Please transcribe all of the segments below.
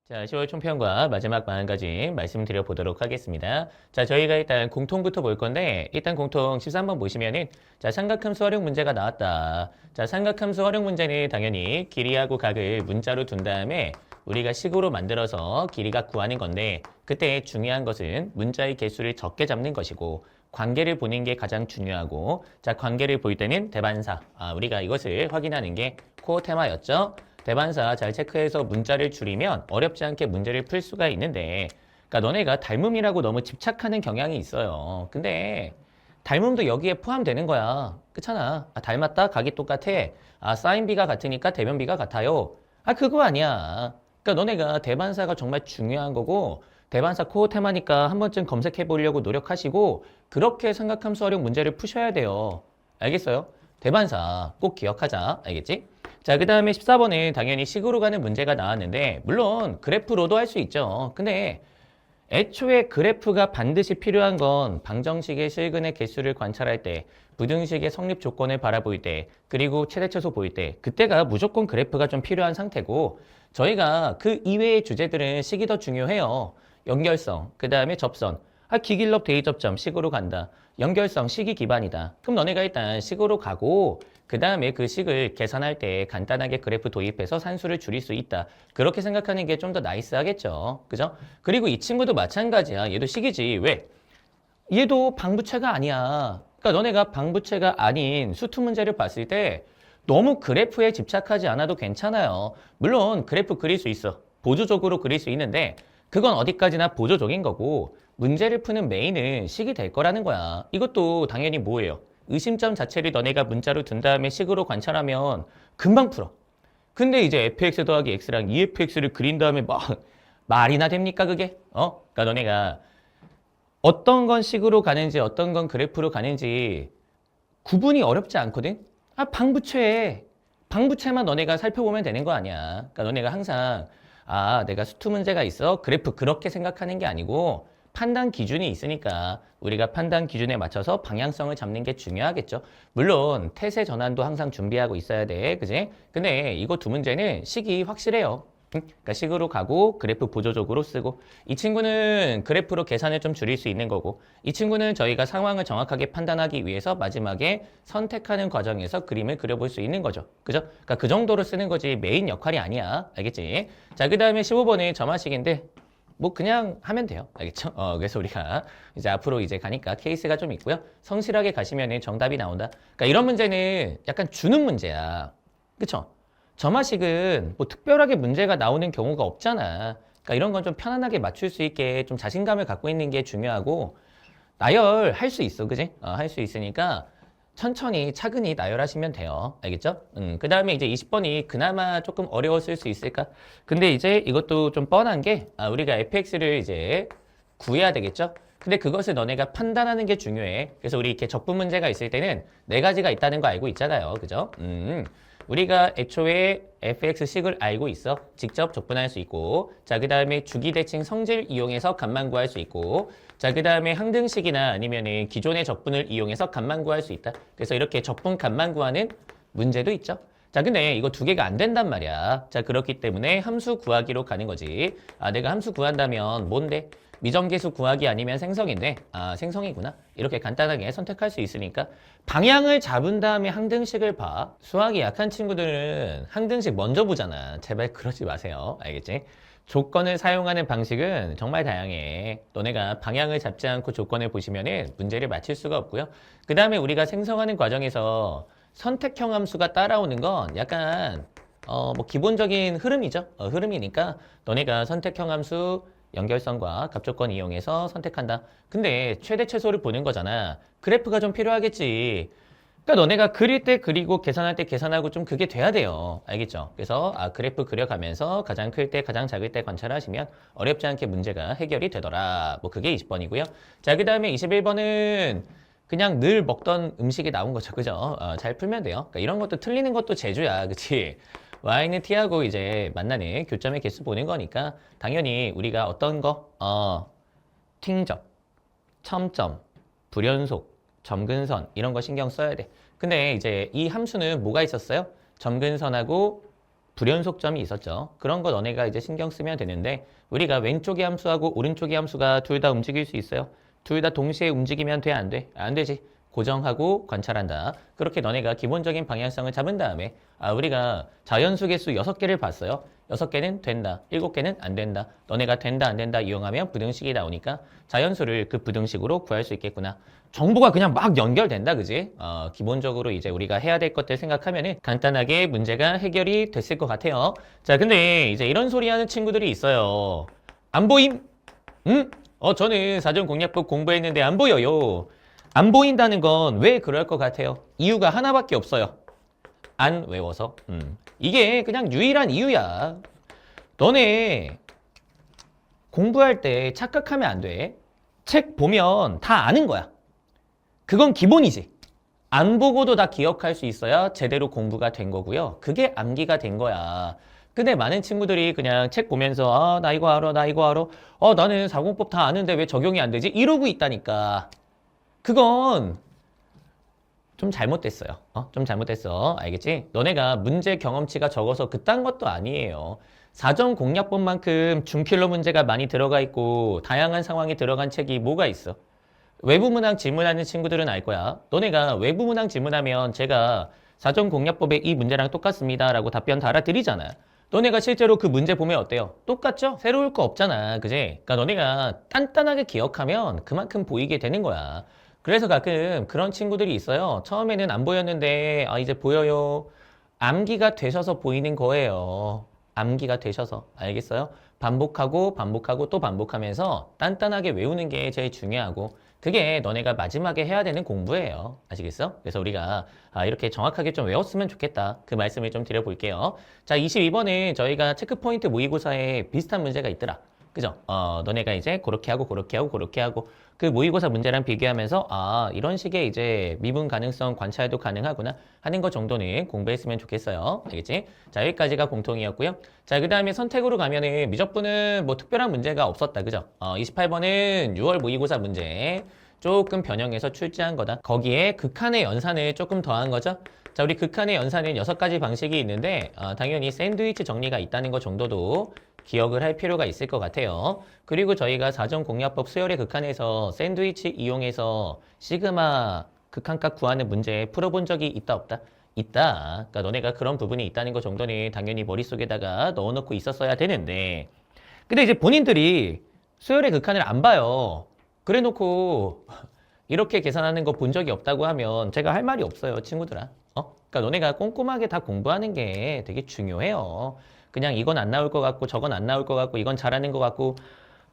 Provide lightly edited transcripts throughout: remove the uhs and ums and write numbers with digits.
자, 10월 총평과 마지막 40가지 말씀드려 보도록 하겠습니다. 자, 저희가 일단 공통부터 볼 건데, 일단 공통 13번 보시면은, 자, 삼각함수 활용 문제가 나왔다. 자, 삼각함수 활용 문제는 당연히 길이하고 각을 문자로 둔 다음에 우리가 식으로 만들어서 길이가 구하는 건데, 그때 중요한 것은 문자의 개수를 적게 잡는 것이고, 관계를 보는 게 가장 중요하고, 자, 관계를 볼 때는 대반사. 우리가 이것을 확인하는 게 코어 테마였죠. 대반사 잘 체크해서 문자를 줄이면 어렵지 않게 문제를 풀 수가 있는데, 그러니까 너네가 닮음이라고 너무 집착하는 경향이 있어요. 근데 닮음도 여기에 포함되는 거야. 그렇잖아. 닮았다? 각이 똑같아. 사인 B가 같으니까 대변 B가 같아요. 그거 아니야. 그러니까 너네가 대반사가 정말 중요한 거고, 대반사 코어 테마니까 한 번쯤 검색해 보려고 노력하시고, 그렇게 삼각함수 활용 문제를 푸셔야 돼요. 알겠어요? 대반사 꼭 기억하자. 알겠지? 자, 그 다음에 14번은 당연히 식으로 가는 문제가 나왔는데, 물론 그래프로도 할 수 있죠. 근데 애초에 그래프가 반드시 필요한 건 방정식의 실근의 개수를 관찰할 때, 부등식의 성립 조건을 바라볼 때, 그리고 최대차수 보일 때, 그때가 무조건 그래프가 좀 필요한 상태고, 저희가 그 이외의 주제들은 식이 더 중요해요. 연결성, 그 다음에 접선. 기길럽 대입접점 식으로 간다. 연결성 식이 기반이다. 그럼 너네가 일단 식으로 가고 그 다음에 그 식을 계산할 때 간단하게 그래프 도입해서 산수를 줄일 수 있다. 그렇게 생각하는 게 좀 더 나이스하겠죠. 그죠? 그리고 이 친구도 마찬가지야. 얘도 식이지. 왜? 얘도 방부채가 아니야. 그러니까 너네가 방부채가 아닌 수투 문제를 봤을 때 너무 그래프에 집착하지 않아도 괜찮아요. 물론 그래프 그릴 수 있어. 보조적으로 그릴 수 있는데 그건 어디까지나 보조적인 거고 문제를 푸는 메인은 식이 될 거라는 거야. 이것도 당연히 뭐예요? 의심점 자체를 너네가 문자로 둔 다음에 식으로 관찰하면 금방 풀어. 근데 이제 fx 더하기 x랑 2fx를 그린 다음에 말이나 됩니까 그게? 그러니까 너네가 어떤 건 식으로 가는지 어떤 건 그래프로 가는지 구분이 어렵지 않거든? 방부채. 방부채만 너네가 살펴보면 되는 거 아니야. 그러니까 너네가 항상 내가 수투 문제가 있어. 그래프 그렇게 생각하는 게 아니고 판단 기준이 있으니까 우리가 판단 기준에 맞춰서 방향성을 잡는 게 중요하겠죠. 물론 태세 전환도 항상 준비하고 있어야 돼. 그지? 근데 이거 두 문제는 식이 확실해요. 그러니까 식으로 가고 그래프 보조적으로 쓰고 이 친구는 그래프로 계산을 좀 줄일 수 있는 거고 이 친구는 저희가 상황을 정확하게 판단하기 위해서 마지막에 선택하는 과정에서 그림을 그려볼 수 있는 거죠. 그죠? 그러니까 그 정도로 쓰는 거지 메인 역할이 아니야. 알겠지? 자, 그 다음에 15번이 점화식인데 뭐 그냥 하면 돼요. 알겠죠? 그래서 우리가 이제 앞으로 이제 가니까 케이스가 좀 있고요. 성실하게 가시면 정답이 나온다. 그러니까 이런 문제는 약간 주는 문제야. 그쵸? 점화식은 뭐 특별하게 문제가 나오는 경우가 없잖아. 그러니까 이런 건 좀 편안하게 맞출 수 있게 좀 자신감을 갖고 있는 게 중요하고 나열할 수 있어. 그지? 할 수 있으니까 천천히 차근히 나열하시면 돼요. 알겠죠? 그 다음에 이제 20번이 그나마 조금 어려웠을 수 있을까? 근데 이제 이것도 좀 뻔한 게 우리가 fx를 이제 구해야 되겠죠? 근데 그것을 너네가 판단하는 게 중요해. 그래서 우리 이렇게 적분 문제가 있을 때는 네 가지가 있다는 거 알고 있잖아요. 그죠? 우리가 애초에 fx식을 알고 있어. 직접 적분할 수 있고 자, 그 다음에 주기대칭 성질 이용해서 값만 구할 수 있고 자, 그 다음에 항등식이나 아니면은 기존의 적분을 이용해서 값만 구할 수 있다. 그래서 이렇게 적분 값만 구하는 문제도 있죠. 자, 근데 이거 두 개가 안 된단 말이야. 자, 그렇기 때문에 함수 구하기로 가는 거지. 내가 함수 구한다면 뭔데? 미정계수 구하기 아니면 생성인데 생성이구나. 이렇게 간단하게 선택할 수 있으니까 방향을 잡은 다음에 항등식을 봐. 수학이 약한 친구들은 항등식 먼저 보잖아. 제발 그러지 마세요. 알겠지? 조건을 사용하는 방식은 정말 다양해. 너네가 방향을 잡지 않고 조건을 보시면은 문제를 맞힐 수가 없고요. 그 다음에 우리가 생성하는 과정에서 선택형 함수가 따라오는 건 약간 뭐 기본적인 흐름이죠. 흐름이니까 너네가 선택형 함수 연결성과 값조건 이용해서 선택한다. 근데 최대 최소를 보는 거잖아. 그래프가 좀 필요하겠지. 그러니까 너네가 그릴 때 그리고 계산할 때 계산하고 좀 그게 돼야 돼요. 알겠죠? 그래서 그래프 그려가면서 가장 클 때 가장 작을 때 관찰하시면 어렵지 않게 문제가 해결이 되더라. 뭐 그게 20번이고요. 자, 그 다음에 21번은 그냥 늘 먹던 음식이 나온 거죠. 그죠? 잘 풀면 돼요. 그러니까 이런 것도 틀리는 것도 재주야. 그치? y는 t하고 이제 만나는 교점의 개수 보는 거니까 당연히 우리가 어떤 거? 팅접, 첨점, 불연속, 점근선 이런 거 신경 써야 돼. 근데 이제 이 함수는 뭐가 있었어요? 점근선하고 불연속점이 있었죠. 그런 거 너네가 이제 신경 쓰면 되는데 우리가 왼쪽의 함수하고 오른쪽의 함수가 둘 다 움직일 수 있어요. 둘 다 동시에 움직이면 돼? 안 돼? 안 되지. 고정하고 관찰한다. 그렇게 너네가 기본적인 방향성을 잡은 다음에 우리가 자연수 개수 6개를 봤어요. 6개는 된다. 7개는 안 된다. 너네가 된다 안 된다 이용하면 부등식이 나오니까 자연수를 그 부등식으로 구할 수 있겠구나. 정보가 그냥 막 연결된다, 그지? 기본적으로 이제 우리가 해야 될 것들 생각하면은 간단하게 문제가 해결이 됐을 것 같아요. 자, 근데 이제 이런 소리 하는 친구들이 있어요. 안 보임? 응? 저는 사전공략법 공부했는데 안 보여요. 안 보인다는 건 왜 그럴 것 같아요? 이유가 하나밖에 없어요. 안 외워서. 이게 그냥 유일한 이유야. 너네 공부할 때 착각하면 안 돼. 책 보면 다 아는 거야. 그건 기본이지. 안 보고도 다 기억할 수 있어야 제대로 공부가 된 거고요. 그게 암기가 된 거야. 근데 많은 친구들이 그냥 책 보면서 나 이거 알아, 나 이거 알아. 나는 사공법 다 아는데 왜 적용이 안 되지? 이러고 있다니까. 그건 좀 잘못됐어요. 좀 잘못됐어. 알겠지? 너네가 문제 경험치가 적어서 그딴 것도 아니에요. 사전 공략법만큼 중킬러 문제가 많이 들어가 있고 다양한 상황에 들어간 책이 뭐가 있어? 외부 문항 질문하는 친구들은 알 거야. 너네가 외부 문항 질문하면 제가 사전 공략법의 이 문제랑 똑같습니다 라고 답변 달아드리잖아. 너네가 실제로 그 문제 보면 어때요? 똑같죠? 새로울 거 없잖아. 그지? 그러니까 너네가 단단하게 기억하면 그만큼 보이게 되는 거야. 그래서 가끔 그런 친구들이 있어요. 처음에는 안 보였는데 이제 보여요. 암기가 되셔서 보이는 거예요. 암기가 되셔서. 알겠어요? 반복하고 반복하고 또 반복하면서 단단하게 외우는 게 제일 중요하고 그게 너네가 마지막에 해야 되는 공부예요. 아시겠어? 그래서 우리가 이렇게 정확하게 좀 외웠으면 좋겠다. 그 말씀을 좀 드려볼게요. 자, 22번은 저희가 체크포인트 모의고사에 비슷한 문제가 있더라. 그죠? 너네가 이제 그렇게 하고 그렇게 하고 그렇게 하고 그 모의고사 문제랑 비교하면서 이런 식의 이제 미분 가능성 관찰도 가능하구나 하는 것 정도는 공부했으면 좋겠어요. 알겠지? 자, 여기까지가 공통이었고요. 자, 그 다음에 선택으로 가면은 미적분은 뭐 특별한 문제가 없었다. 그죠? 28번은 6월 모의고사 문제 조금 변형해서 출제한 거다. 거기에 극한의 연산을 조금 더한 거죠. 자, 우리 극한의 연산은 6가지 방식이 있는데 당연히 샌드위치 정리가 있다는 것 정도도 기억을 할 필요가 있을 것 같아요. 그리고 저희가 사전공략법 수열의 극한에서 샌드위치 이용해서 시그마 극한값 구하는 문제 풀어본 적이 있다 없다? 있다. 그러니까 너네가 그런 부분이 있다는 것 정도는 당연히 머릿속에다가 넣어놓고 있었어야 되는데 근데 이제 본인들이 수열의 극한을 안 봐요. 그래 놓고 이렇게 계산하는 거 본 적이 없다고 하면 제가 할 말이 없어요, 친구들아. 그러니까 너네가 꼼꼼하게 다 공부하는 게 되게 중요해요. 그냥 이건 안 나올 것 같고 저건 안 나올 것 같고 이건 잘하는 것 같고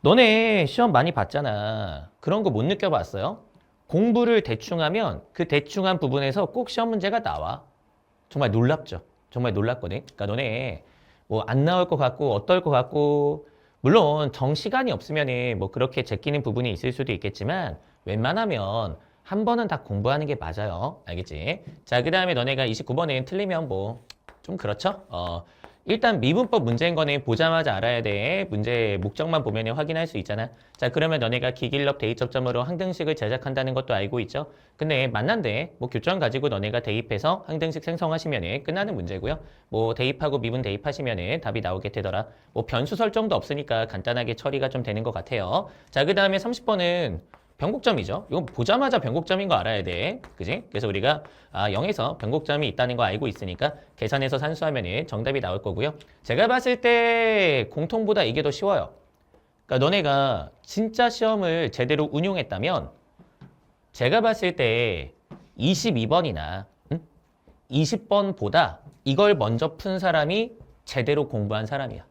너네 시험 많이 봤잖아. 그런 거 못 느껴봤어요? 공부를 대충 하면 그 대충한 부분에서 꼭 시험 문제가 나와. 정말 놀랍죠? 정말 놀랍거든. 그러니까 너네 뭐 안 나올 것 같고 어떨 것 같고 물론 정시간이 없으면은 뭐 그렇게 제끼는 부분이 있을 수도 있겠지만 웬만하면 한 번은 다 공부하는 게 맞아요. 알겠지? 자, 그 다음에 너네가 29번은 틀리면 뭐 좀 그렇죠? 일단 미분법 문제인 거는 보자마자 알아야 돼. 문제 목적만 보면 확인할 수 있잖아. 자, 그러면 너네가 기길럽 대입접점으로 항등식을 제작한다는 것도 알고 있죠? 근데 만난데 뭐 교점 가지고 너네가 대입해서 항등식 생성하시면 끝나는 문제고요. 뭐 대입하고 미분 대입하시면 답이 나오게 되더라. 뭐 변수 설정도 없으니까 간단하게 처리가 좀 되는 것 같아요. 자, 그 다음에 30번은 변곡점이죠. 이거 보자마자 변곡점인 거 알아야 돼. 그지? 그래서 우리가 0에서 변곡점이 있다는 거 알고 있으니까 계산해서 산수하면 정답이 나올 거고요. 제가 봤을 때 공통보다 이게 더 쉬워요. 그러니까 너네가 진짜 시험을 제대로 운용했다면 제가 봤을 때 22번이나 20번보다 이걸 먼저 푼 사람이 제대로 공부한 사람이야.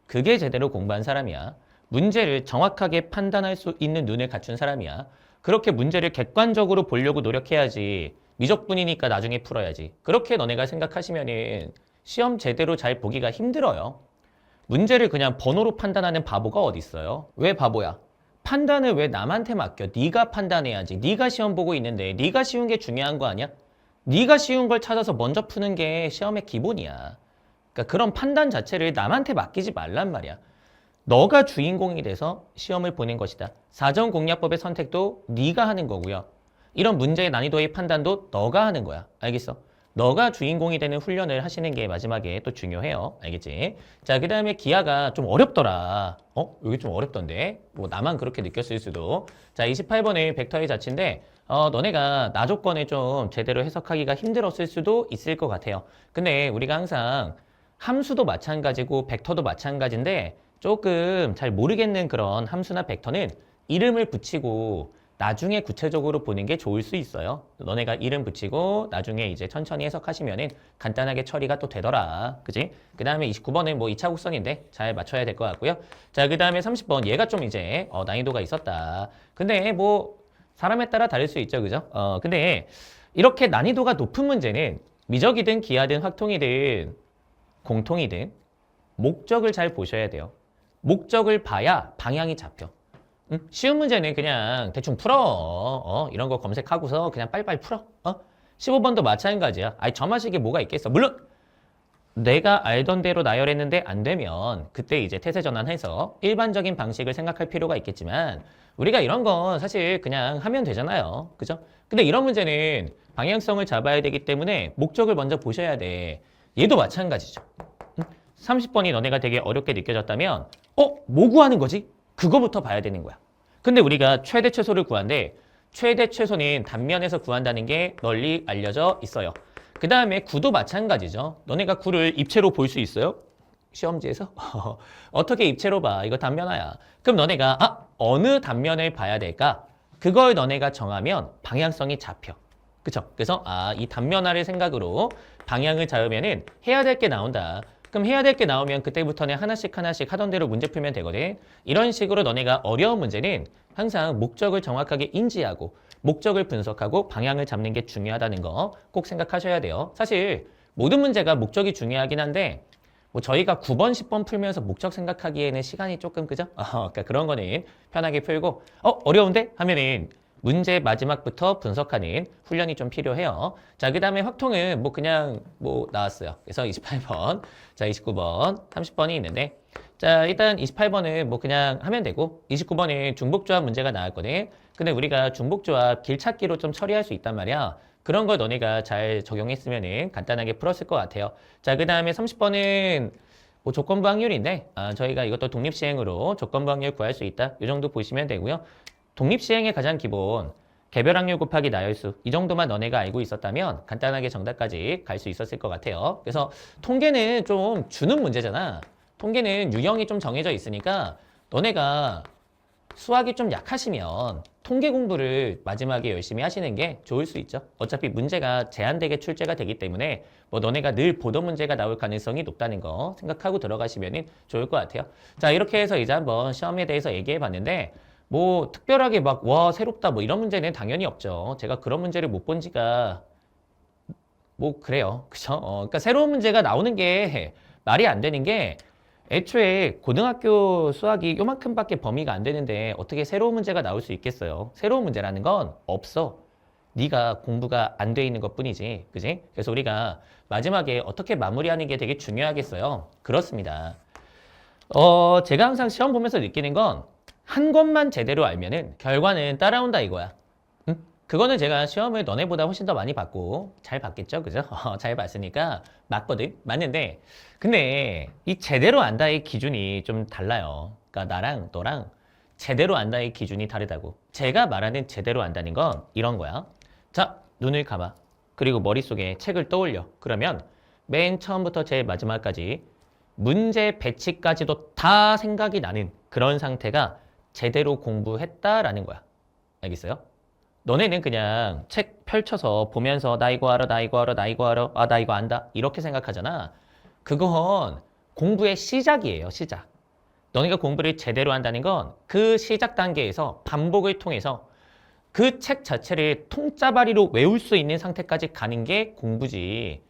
그게 제대로 공부한 사람이야. 문제를 정확하게 판단할 수 있는 눈을 갖춘 사람이야. 그렇게 문제를 객관적으로 보려고 노력해야지. 미적분이니까 나중에 풀어야지. 그렇게 너네가 생각하시면은 시험 제대로 잘 보기가 힘들어요. 문제를 그냥 번호로 판단하는 바보가 어디 있어요? 왜 바보야? 판단을 왜 남한테 맡겨? 네가 판단해야지. 네가 시험 보고 있는데 네가 쉬운 게 중요한 거 아니야? 네가 쉬운 걸 찾아서 먼저 푸는 게 시험의 기본이야. 그러니까 그런 판단 자체를 남한테 맡기지 말란 말이야. 너가 주인공이 돼서 시험을 보는 것이다. 사전공략법의 선택도 네가 하는 거고요. 이런 문제의 난이도의 판단도 너가 하는 거야. 알겠어? 너가 주인공이 되는 훈련을 하시는 게 마지막에 또 중요해요. 알겠지? 자, 그 다음에 기하가 좀 어렵더라. 여기 좀 어렵던데? 뭐 나만 그렇게 느꼈을 수도. 자, 28번은 벡터의 자체인데 너네가 나 조건을 좀 제대로 해석하기가 힘들었을 수도 있을 것 같아요. 근데 우리가 항상 함수도 마찬가지고 벡터도 마찬가지인데 조금 잘 모르겠는 그런 함수나 벡터는 이름을 붙이고 나중에 구체적으로 보는 게 좋을 수 있어요. 너네가 이름 붙이고 나중에 이제 천천히 해석하시면은 간단하게 처리가 또 되더라. 그지? 그 다음에 29번은 뭐 2차 곡선인데 잘 맞춰야 될 것 같고요. 자, 그 다음에 30번 얘가 좀 이제 난이도가 있었다. 근데 뭐 사람에 따라 다를 수 있죠. 그죠? 근데 이렇게 난이도가 높은 문제는 미적이든 기하든 확통이든 공통이든 목적을 잘 보셔야 돼요. 목적을 봐야 방향이 잡혀. 쉬운 문제는 그냥 대충 풀어. 이런 거 검색하고서 그냥 빨리빨리 풀어. 15번도 마찬가지야. 아니, 저마식이 뭐가 있겠어. 물론 내가 알던 대로 나열했는데 안 되면 그때 이제 태세 전환해서 일반적인 방식을 생각할 필요가 있겠지만 우리가 이런 건 사실 그냥 하면 되잖아요. 그죠? 근데 이런 문제는 방향성을 잡아야 되기 때문에 목적을 먼저 보셔야 돼. 얘도 마찬가지죠. 30번이 너네가 되게 어렵게 느껴졌다면 뭐 구하는 거지? 그거부터 봐야 되는 거야. 근데 우리가 최대 최소를 구한데 최대 최소는 단면에서 구한다는 게 널리 알려져 있어요. 그 다음에 구도 마찬가지죠. 너네가 구를 입체로 볼 수 있어요? 시험지에서? 어떻게 입체로 봐? 이거 단면화야. 그럼 너네가 어느 단면을 봐야 될까? 그걸 너네가 정하면 방향성이 잡혀. 그쵸? 그래서 이 단면화를 생각으로 방향을 잡으면은 해야 될 게 나온다. 그럼 해야 될 게 나오면 그때부터는 하나씩 하나씩 하던 대로 문제 풀면 되거든. 이런 식으로 너네가 어려운 문제는 항상 목적을 정확하게 인지하고 목적을 분석하고 방향을 잡는 게 중요하다는 거 꼭 생각하셔야 돼요. 사실 모든 문제가 목적이 중요하긴 한데 뭐 저희가 9번, 10번 풀면서 목적 생각하기에는 시간이 조금 그죠? 그러니까 그런 거는 편하게 풀고 어려운데? 하면은 문제 마지막부터 분석하는 훈련이 좀 필요해요. 자, 그 다음에 확통은 뭐 그냥 뭐 나왔어요. 그래서 28번, 자, 29번, 30번이 있는데 자, 일단 28번은 뭐 그냥 하면 되고 29번은 중복조합 문제가 나왔거든. 근데 우리가 중복조합 길찾기로 좀 처리할 수 있단 말이야. 그런 걸 너네가 잘 적용했으면은 간단하게 풀었을 것 같아요. 자, 그 다음에 30번은 뭐 조건부 확률인데 저희가 이것도 독립시행으로 조건부 확률 구할 수 있다. 이 정도 보시면 되고요. 독립시행의 가장 기본 개별 확률 곱하기 나열수 이 정도만 너네가 알고 있었다면 간단하게 정답까지 갈 수 있었을 것 같아요. 그래서 통계는 좀 주는 문제잖아. 통계는 유형이 좀 정해져 있으니까 너네가 수학이 좀 약하시면 통계 공부를 마지막에 열심히 하시는 게 좋을 수 있죠. 어차피 문제가 제한되게 출제가 되기 때문에 뭐 너네가 늘 보던 문제가 나올 가능성이 높다는 거 생각하고 들어가시면 좋을 것 같아요. 자, 이렇게 해서 이제 한번 시험에 대해서 얘기해 봤는데 뭐 특별하게 막 와 새롭다 뭐 이런 문제는 당연히 없죠. 제가 그런 문제를 못 본 지가 뭐 그래요. 그죠? 그러니까 새로운 문제가 나오는 게 말이 안 되는 게 애초에 고등학교 수학이 요만큼밖에 범위가 안 되는데 어떻게 새로운 문제가 나올 수 있겠어요? 새로운 문제라는 건 없어. 네가 공부가 안 돼 있는 것뿐이지. 그지? 그래서 우리가 마지막에 어떻게 마무리하는 게 되게 중요하겠어요. 그렇습니다. 제가 항상 시험 보면서 느끼는 건 한 것만 제대로 알면은 결과는 따라온다 이거야. 응? 그거는 제가 시험을 너네보다 훨씬 더 많이 봤고 잘 봤겠죠, 그죠? 잘 봤으니까 맞거든, 맞는데 근데 이 제대로 안다의 기준이 좀 달라요. 그러니까 나랑 너랑 제대로 안다의 기준이 다르다고. 제가 말하는 제대로 안다는 건 이런 거야. 자, 눈을 감아. 그리고 머릿속에 책을 떠올려. 그러면 맨 처음부터 제일 마지막까지 문제 배치까지도 다 생각이 나는 그런 상태가 제대로 공부했다라는 거야. 알겠어요? 너네는 그냥 책 펼쳐서 보면서 나 이거 알아, 나 이거 알아, 나 이거 알아, 나 이거 안다 이렇게 생각하잖아. 그건 공부의 시작이에요, 시작. 너네가 공부를 제대로 한다는 건 그 시작 단계에서 반복을 통해서 그 책 자체를 통짜바리로 외울 수 있는 상태까지 가는 게 공부지.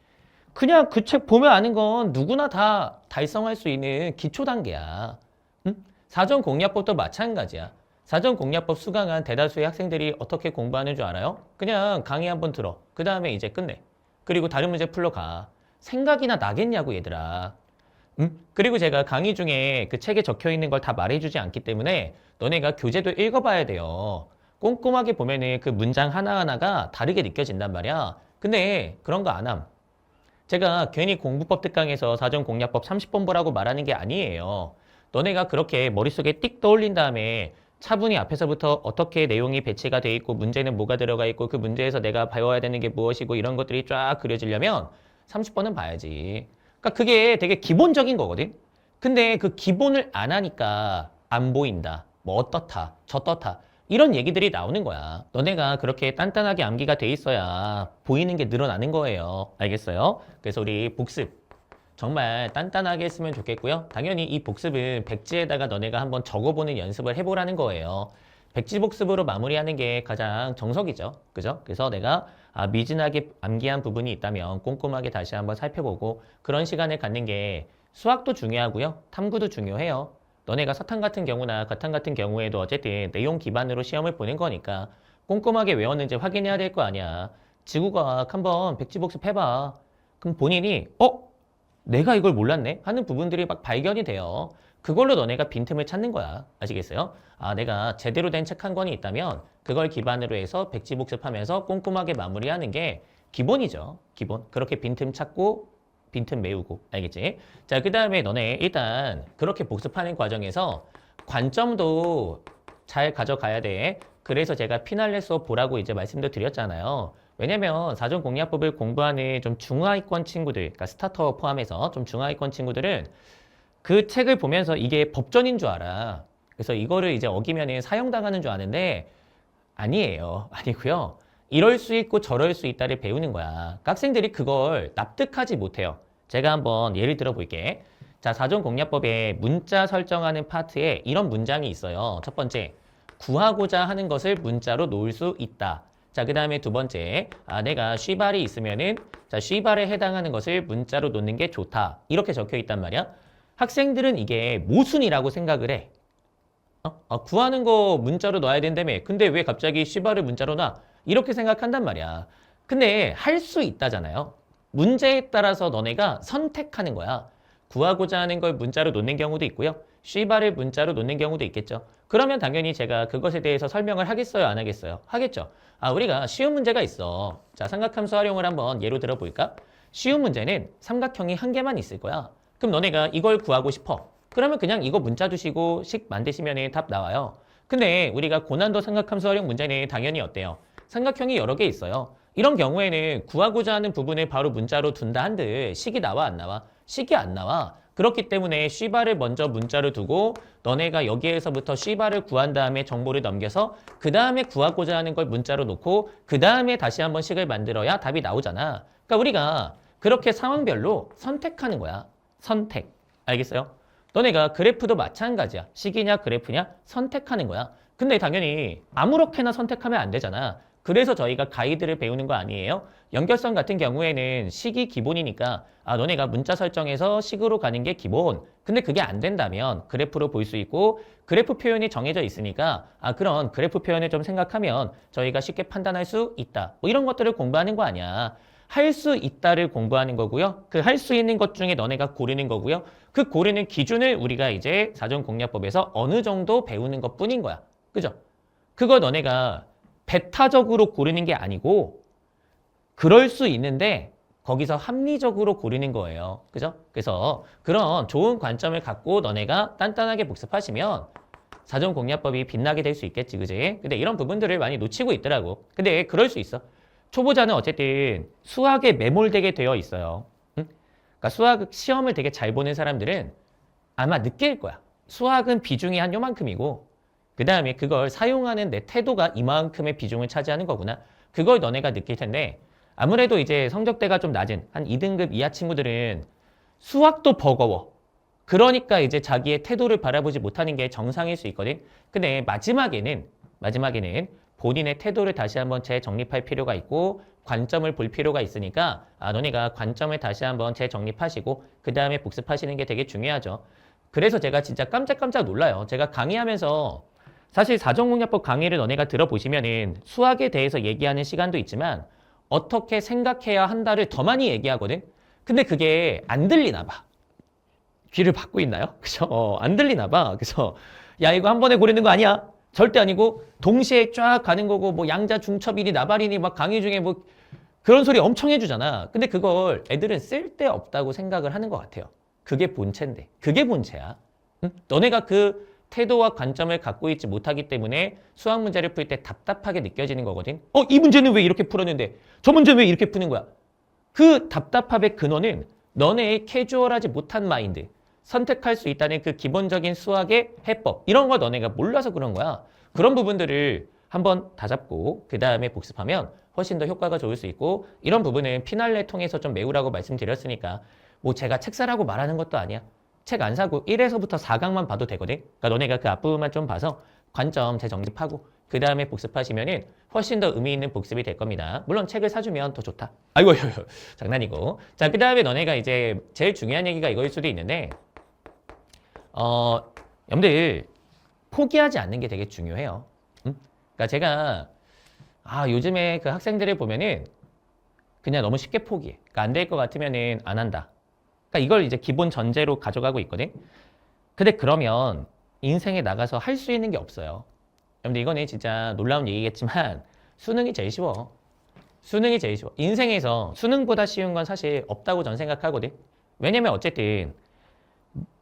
그냥 그 책 보면 아는 건 누구나 다 달성할 수 있는 기초 단계야. 응? 사전공략법도 마찬가지야. 사전공략법 수강한 대다수의 학생들이 어떻게 공부하는 줄 알아요? 그냥 강의 한번 들어. 그 다음에 이제 끝내. 그리고 다른 문제 풀러 가. 생각이나 나겠냐고 얘들아. 그리고 제가 강의 중에 그 책에 적혀 있는 걸 다 말해주지 않기 때문에 너네가 교재도 읽어봐야 돼요. 꼼꼼하게 보면은 그 문장 하나하나가 다르게 느껴진단 말이야. 근데 그런 거 안 함. 제가 괜히 공부법 특강에서 사전공략법 30번 보라고 말하는 게 아니에요. 너네가 그렇게 머릿속에 띡 떠올린 다음에 차분히 앞에서부터 어떻게 내용이 배치가 돼 있고 문제는 뭐가 들어가 있고 그 문제에서 내가 배워야 되는 게 무엇이고 이런 것들이 쫙 그려지려면 30번은 봐야지. 그러니까 그게 되게 기본적인 거거든. 근데 그 기본을 안 하니까 안 보인다. 뭐 어떻다, 저떻다. 이런 얘기들이 나오는 거야. 너네가 그렇게 단단하게 암기가 돼 있어야 보이는 게 늘어나는 거예요. 알겠어요? 그래서 우리 복습 정말 단단하게 했으면 좋겠고요. 당연히 이 복습은 백지에다가 너네가 한번 적어보는 연습을 해보라는 거예요. 백지 복습으로 마무리하는 게 가장 정석이죠. 그죠? 그래서 내가 미진하게 암기한 부분이 있다면 꼼꼼하게 다시 한번 살펴보고 그런 시간을 갖는 게 수학도 중요하고요. 탐구도 중요해요. 너네가 사탐 같은 경우나 가탐 같은 경우에도 어쨌든 내용 기반으로 시험을 보는 거니까 꼼꼼하게 외웠는지 확인해야 될 거 아니야. 지구과학 한번 백지복습 해봐. 그럼 본인이 내가 이걸 몰랐네 하는 부분들이 막 발견이 돼요. 그걸로 너네가 빈틈을 찾는 거야. 아시겠어요? 내가 제대로 된 책 한 권이 있다면 그걸 기반으로 해서 백지복습하면서 꼼꼼하게 마무리하는 게 기본이죠. 기본. 그렇게 빈틈 찾고 빈틈 메우고. 알겠지? 자, 그 다음에 너네 일단 그렇게 복습하는 과정에서 관점도 잘 가져가야 돼. 그래서 제가 피날레 수업 보라고 이제 말씀도 드렸잖아요. 왜냐면 사전공략법을 공부하는 좀 중하위권 친구들, 그러니까 스타터 포함해서 좀 중하위권 친구들은 그 책을 보면서 이게 법전인 줄 알아. 그래서 이거를 이제 어기면은 사형당하는 줄 아는데 아니에요. 아니고요. 이럴 수 있고 저럴 수 있다를 배우는 거야. 그러니까 학생들이 그걸 납득하지 못해요. 제가 한번 예를 들어 볼게. 자, 사전공략법에 문자 설정하는 파트에 이런 문장이 있어요. 첫 번째, 구하고자 하는 것을 문자로 놓을 수 있다. 자, 그 다음에 두 번째, 내가 쉬발이 있으면은 자, 쉬발에 해당하는 것을 문자로 놓는 게 좋다. 이렇게 적혀 있단 말이야. 학생들은 이게 모순이라고 생각을 해. 구하는 거 문자로 넣어야 된다며. 근데 왜 갑자기 쉬발을 문자로 놔? 이렇게 생각한단 말이야. 근데 할 수 있다잖아요. 문제에 따라서 너네가 선택하는 거야. 구하고자 하는 걸 문자로 놓는 경우도 있고요. 쉬발을 문자로 놓는 경우도 있겠죠. 그러면 당연히 제가 그것에 대해서 설명을 하겠어요? 안 하겠어요? 하겠죠. 우리가 쉬운 문제가 있어. 자, 삼각함수 활용을 한번 예로 들어볼까? 쉬운 문제는 삼각형이 한 개만 있을 거야. 그럼 너네가 이걸 구하고 싶어. 그러면 그냥 이거 문자 두시고 식 만드시면 답 나와요. 근데 우리가 고난도 삼각함수 활용 문제는 당연히 어때요? 삼각형이 여러 개 있어요. 이런 경우에는 구하고자 하는 부분을 바로 문자로 둔다 한들 식이 나와 안 나와? 식이 안 나와. 그렇기 때문에 쉬바를 먼저 문자로 두고 너네가 여기에서부터 쉬바를 구한 다음에 정보를 넘겨서 그 다음에 구하고자 하는 걸 문자로 놓고 그 다음에 다시 한번 식을 만들어야 답이 나오잖아. 그러니까 우리가 그렇게 상황별로 선택하는 거야. 선택. 알겠어요? 너네가 그래프도 마찬가지야. 식이냐 그래프냐 선택하는 거야. 근데 당연히 아무렇게나 선택하면 안 되잖아. 그래서 저희가 가이드를 배우는 거 아니에요? 연결성 같은 경우에는 식이 기본이니까 너네가 문자 설정해서 식으로 가는 게 기본. 근데 그게 안 된다면 그래프로 볼 수 있고 그래프 표현이 정해져 있으니까 그런 그래프 표현을 좀 생각하면 저희가 쉽게 판단할 수 있다. 뭐 이런 것들을 공부하는 거 아니야. 할 수 있다를 공부하는 거고요. 그 할 수 있는 것 중에 너네가 고르는 거고요. 그 고르는 기준을 우리가 이제 사전공략법에서 어느 정도 배우는 것 뿐인 거야. 그죠? 그거 너네가 배타적으로 고르는 게 아니고 그럴 수 있는데 거기서 합리적으로 고르는 거예요. 그죠? 그래서 그런 좋은 관점을 갖고 너네가 단단하게 복습하시면 사전공략법이 빛나게 될 수 있겠지. 그지? 근데 이런 부분들을 많이 놓치고 있더라고. 근데 그럴 수 있어. 초보자는 어쨌든 수학에 매몰되게 되어 있어요. 응? 그러니까 수학 시험을 되게 잘 보는 사람들은 아마 느낄 거야. 수학은 비중이 한 요만큼이고 그 다음에 그걸 사용하는 내 태도가 이만큼의 비중을 차지하는 거구나. 그걸 너네가 느낄 텐데 아무래도 이제 성적대가 좀 낮은 한 2등급 이하 친구들은 수학도 버거워. 그러니까 이제 자기의 태도를 바라보지 못하는 게 정상일 수 있거든. 근데 마지막에는 본인의 태도를 다시 한번 재정립할 필요가 있고 관점을 볼 필요가 있으니까 너네가 관점을 다시 한번 재정립하시고 그 다음에 복습하시는 게 되게 중요하죠. 그래서 제가 진짜 깜짝깜짝 놀라요. 제가 강의하면서 사실 사전공략법 강의를 너네가 들어보시면은 수학에 대해서 얘기하는 시간도 있지만 어떻게 생각해야 한다를 더 많이 얘기하거든. 근데 그게 안 들리나 봐. 귀를 받고 있나요? 그죠? 안 들리나 봐. 그래서 야 이거 한 번에 고르는 거 아니야. 절대 아니고 동시에 쫙 가는 거고 뭐 양자 중첩이니 나발이니 막 강의 중에 뭐 그런 소리 엄청 해주잖아. 근데 그걸 애들은 쓸데없다고 생각을 하는 것 같아요. 그게 본체인데. 그게 본체야. 응? 너네가 그 태도와 관점을 갖고 있지 못하기 때문에 수학 문제를 풀 때 답답하게 느껴지는 거거든. 이 문제는 왜 이렇게 풀었는데 저 문제는 왜 이렇게 푸는 거야? 그 답답함의 근원은 너네의 캐주얼하지 못한 마인드, 선택할 수 있다는 그 기본적인 수학의 해법, 이런 걸 너네가 몰라서 그런 거야. 그런 부분들을 한번 다잡고 그 다음에 복습하면 훨씬 더 효과가 좋을 수 있고, 이런 부분은 피날레 통해서 좀 메우라고 말씀드렸으니까 뭐 제가 책 사라고 말하는 것도 아니야. 책 안 사고 1에서부터 4강만 봐도 되거든. 그러니까 너네가 그 앞부분만 좀 봐서 관점 재정립하고 그 다음에 복습하시면은 훨씬 더 의미 있는 복습이 될 겁니다. 물론 책을 사주면 더 좋다. 아이고, 장난이고. 자, 그 다음에 너네가 이제 제일 중요한 얘기가 이거일 수도 있는데, 여러분들 포기하지 않는 게 되게 중요해요. 그러니까 제가 요즘에 그 학생들을 보면은 그냥 너무 쉽게 포기해. 그러니까 안 될 것 같으면은 안 한다. 그러니까 이걸 이제 기본 전제로 가져가고 있거든. 근데 그러면 인생에 나가서 할 수 있는 게 없어요. 여러분들 이거는 진짜 놀라운 얘기겠지만 수능이 제일 쉬워. 수능이 제일 쉬워. 인생에서 수능보다 쉬운 건 사실 없다고 전 생각하거든. 왜냐면 어쨌든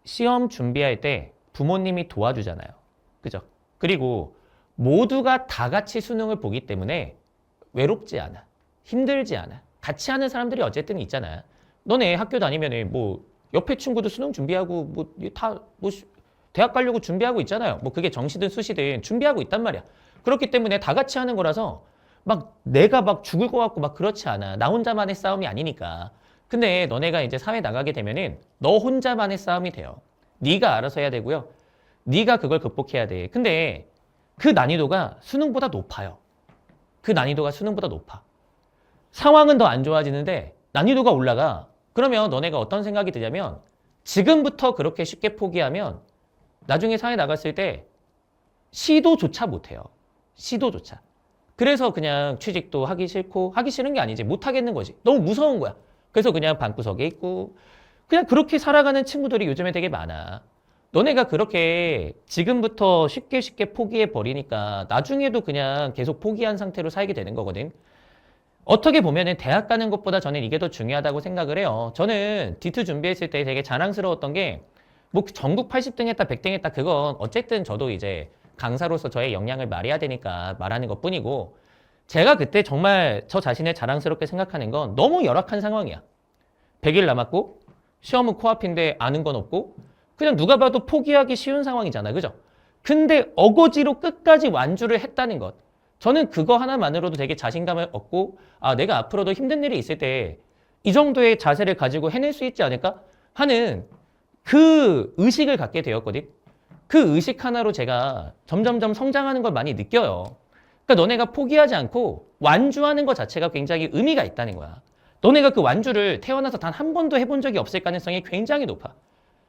시험 준비할 때 부모님이 도와주잖아요. 그죠? 그리고 모두가 다 같이 수능을 보기 때문에 외롭지 않아. 힘들지 않아. 같이 하는 사람들이 어쨌든 있잖아. 너네 학교 다니면은 뭐 옆에 친구도 수능 준비하고 뭐 다 뭐 대학 가려고 준비하고 있잖아요. 뭐 그게 정시든 수시든 준비하고 있단 말이야. 그렇기 때문에 다 같이 하는 거라서 막 내가 막 죽을 것 같고 막 그렇지 않아. 나 혼자만의 싸움이 아니니까. 근데 너네가 이제 사회 나가게 되면은 너 혼자만의 싸움이 돼요. 네가 알아서 해야 되고요. 네가 그걸 극복해야 돼. 근데 그 난이도가 수능보다 높아요. 그 난이도가 수능보다 높아. 상황은 더 안 좋아지는데 난이도가 올라가. 그러면 너네가 어떤 생각이 드냐면 지금부터 그렇게 쉽게 포기하면 나중에 사회 나갔을 때 시도조차 못해요. 시도조차. 그래서 그냥 취직도 하기 싫고, 하기 싫은 게 아니지. 못 하겠는 거지. 너무 무서운 거야. 그래서 그냥 방구석에 있고 그냥 그렇게 살아가는 친구들이 요즘에 되게 많아. 너네가 그렇게 지금부터 쉽게 포기해 버리니까 나중에도 그냥 계속 포기한 상태로 살게 되는 거거든. 어떻게 보면은 대학 가는 것보다 저는 이게 더 중요하다고 생각을 해요. 저는 D2 준비했을 때 되게 자랑스러웠던 게 뭐 전국 80등 했다, 100등 했다, 그건 어쨌든 저도 이제 강사로서 저의 역량을 말해야 되니까 말하는 것 뿐이고, 제가 그때 정말 저 자신을 자랑스럽게 생각하는 건 너무 열악한 상황이야. 100일 남았고 시험은 코앞인데 아는 건 없고 그냥 누가 봐도 포기하기 쉬운 상황이잖아. 그죠? 근데 어거지로 끝까지 완주를 했다는 것. 저는 그거 하나만으로도 되게 자신감을 얻고 내가 앞으로도 힘든 일이 있을 때 이 정도의 자세를 가지고 해낼 수 있지 않을까 하는 그 의식을 갖게 되었거든. 그 의식 하나로 제가 점점점 성장하는 걸 많이 느껴요. 그러니까 너네가 포기하지 않고 완주하는 것 자체가 굉장히 의미가 있다는 거야. 너네가 그 완주를 태어나서 단 한 번도 해본 적이 없을 가능성이 굉장히 높아.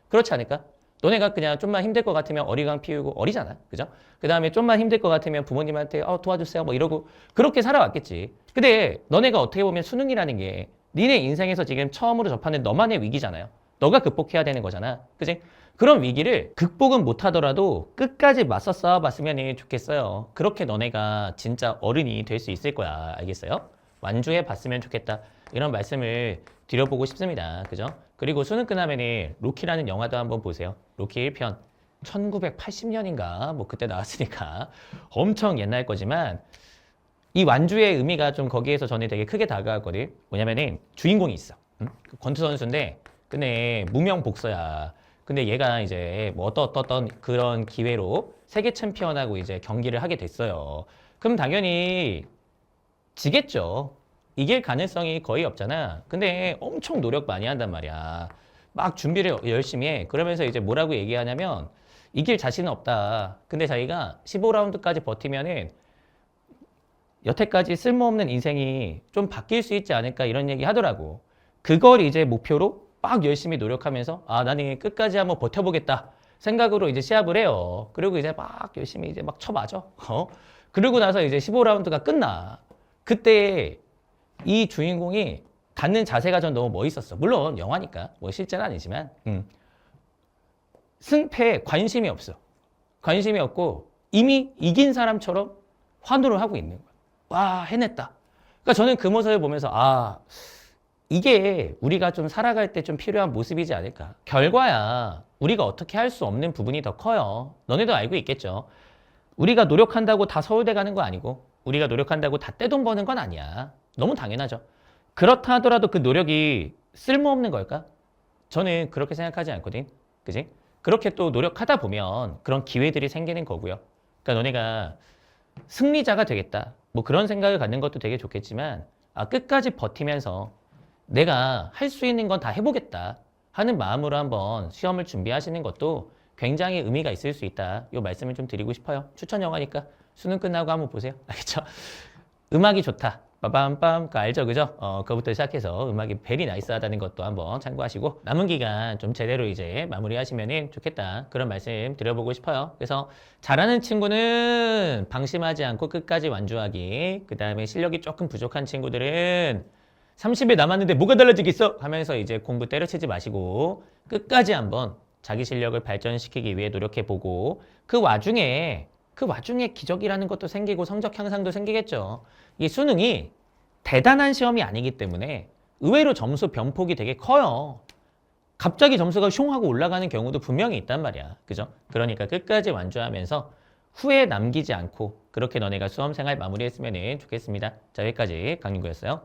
그렇지 않을까? 너네가 그냥 좀만 힘들 것 같으면 어리광 피우고, 어리잖아. 그죠? 그 다음에 좀만 힘들 것 같으면 부모님한테 도와주세요 뭐 이러고 그렇게 살아왔겠지. 근데 너네가 어떻게 보면 수능이라는 게 니네 인생에서 지금 처음으로 접하는 너만의 위기잖아요. 너가 극복해야 되는 거잖아. 그지? 그런 위기를 극복은 못하더라도 끝까지 맞서 싸워봤으면 좋겠어요. 그렇게 너네가 진짜 어른이 될 수 있을 거야. 알겠어요? 완주해 봤으면 좋겠다. 이런 말씀을 드려보고 싶습니다. 그죠? 그리고 수능 끝나면은 로키라는 영화도 한번 보세요. 로키 1편. 1980년인가? 뭐 그때 나왔으니까 엄청 옛날 거지만 이 완주의 의미가 좀 거기에서 저는 되게 크게 다가왔거든. 뭐냐면은 주인공이 있어. 그 권투 선수인데 근데 무명복서야. 근데 얘가 이제 뭐 어떤 그런 기회로 세계 챔피언하고 이제 경기를 하게 됐어요. 그럼 당연히 지겠죠. 이길 가능성이 거의 없잖아. 근데 엄청 노력 많이 한단 말이야. 막 준비를 열심히 해. 그러면서 이제 뭐라고 얘기하냐면 이길 자신은 없다. 근데 자기가 15라운드까지 버티면은 여태까지 쓸모없는 인생이 좀 바뀔 수 있지 않을까 이런 얘기 하더라고. 그걸 이제 목표로 막 열심히 노력하면서 나는 끝까지 한번 버텨보겠다 생각으로 이제 시합을 해요. 그리고 이제 막 열심히 이제 막 쳐맞아. 그러고 나서 이제 15라운드가 끝나. 그때 이 주인공이 갖는 자세가 전 너무 멋있었어. 물론 영화니까 뭐 실제는 아니지만 승패에 관심이 없어. 관심이 없고 이미 이긴 사람처럼 환호를 하고 있는 거야. 와, 해냈다. 그러니까 저는 그 모습을 보면서 이게 우리가 좀 살아갈 때 좀 필요한 모습이지 않을까. 결과야 우리가 어떻게 할 수 없는 부분이 더 커요. 너네도 알고 있겠죠. 우리가 노력한다고 다 서울대 가는 거 아니고 우리가 노력한다고 다 떼돈 버는 건 아니야. 너무 당연하죠. 그렇다 하더라도 그 노력이 쓸모없는 걸까? 저는 그렇게 생각하지 않거든. 그지? 그렇게 또 노력하다 보면 그런 기회들이 생기는 거고요. 그러니까 너네가 승리자가 되겠다. 뭐 그런 생각을 갖는 것도 되게 좋겠지만 끝까지 버티면서 내가 할 수 있는 건 다 해보겠다 하는 마음으로 한번 시험을 준비하시는 것도 굉장히 의미가 있을 수 있다. 이 말씀을 좀 드리고 싶어요. 추천 영화니까 수능 끝나고 한번 보세요. 알겠죠? 음악이 좋다. 빠밤빰, 그거 알죠? 그죠? 그거부터 시작해서 음악이 베리 나이스하다는 것도 한번 참고하시고 남은 기간 좀 제대로 이제 마무리하시면 좋겠다. 그런 말씀 드려보고 싶어요. 그래서 잘하는 친구는 방심하지 않고 끝까지 완주하기. 그 다음에 실력이 조금 부족한 친구들은 30일 남았는데 뭐가 달라지겠어? 하면서 이제 공부 때려치지 마시고 끝까지 한번 자기 실력을 발전시키기 위해 노력해보고 그 와중에 기적이라는 것도 생기고 성적 향상도 생기겠죠. 이 수능이 대단한 시험이 아니기 때문에 의외로 점수 변폭이 되게 커요. 갑자기 점수가 슝 하고 올라가는 경우도 분명히 있단 말이야. 그죠? 그러니까 끝까지 완주하면서 후회 남기지 않고 그렇게 너네가 수험생활 마무리했으면 좋겠습니다. 자, 여기까지 강민구였어요.